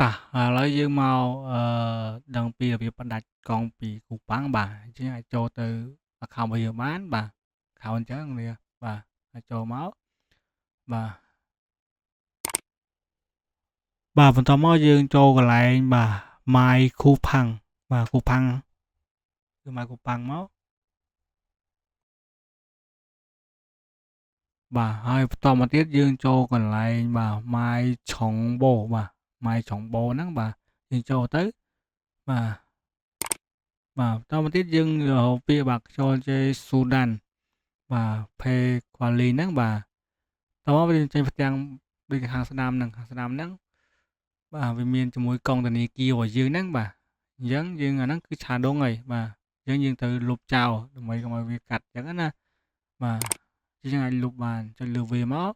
តាឥឡូវយើងមកដឹងពីរបៀបបណ្ដាច់កង់ពីគូប៉ាំងបាទអញ្ចឹងអាចចូលទៅ account របស់យើងបានបាទ account អញ្ចឹងនេះបាទអាចចូលមកបាទបន្ទាប់មកយើងចូលកន្លែងបាទ My Coupang បាទ Coupang គឺ My Coupang មកបាទហើយបន្តមកទៀតយើងចូលកន្លែងបាទ My Chongbo បាទ My Chongbo ហ្នឹងបាទយើងចូលទៅបាទបន្តមកទៀតយើងរកពាក្យបាទខ្យល់ចេស៊ូដានបាទ Pay Quali ហ្នឹងបាទតោះមកយើងចេញផ្ទាំងដូចខាងស្ដាំហ្នឹងបាទវាមានជាមួយកងធនាគាររបស់យើងហ្នឹងបាទអញ្ចឹងយើងអាហ្នឹងគឺឆាដុងហើយបាទអញ្ចឹងយើងត្រូវលុបចោលដើម្បីកុំឲ្យវាកាត់អញ្ចឹងណាបាទយើងអាចលុបបានចុចលើវាមក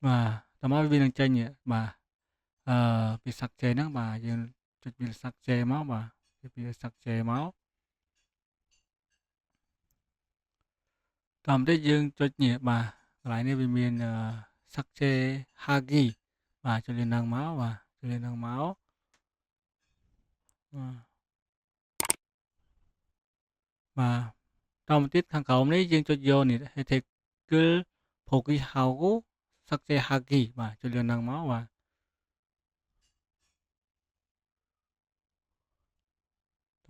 បាទតោះមកវានឹងចេញបាទអឺពីសាក់ចេហ្នឹងបាទយើងចុចវាសាក់ចេមកបាទពីសាក់ចេមកតាមតិចយើងចុចនេះបាទកន្លែងនេះវាមានសាក់ចេហាគីបាទចុចលើហ្នឹងមកបាទចុចលើហ្នឹងមកបាទតមកទៀតខាងក្រោមនេះយើងចុចយកនេះ Hetikel Poki Hauko សាក់ចេហាគីបាទចុចលើហ្នឹងមកបាទ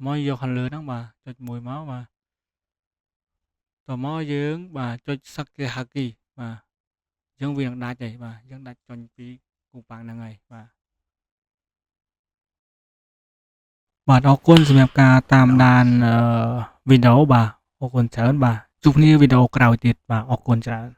មកយកខាងលើហ្នឹងបាទចុចមួយមកបាទតមកយើងបាទចុចសាក់ចេហាគីបាទអញ្ចឹងវានឹងដាច់ហើយបាទយើងដាច់ចេញពីគូប៉ាំងហ្នឹងហើយបាទអរគុណសម្រាប់ការតាមដានវីដេអូបាទអរគុណច្រើនបាទជួបគ្នាវីដេអូក្រោយទៀតបាទអរគុណច្រើន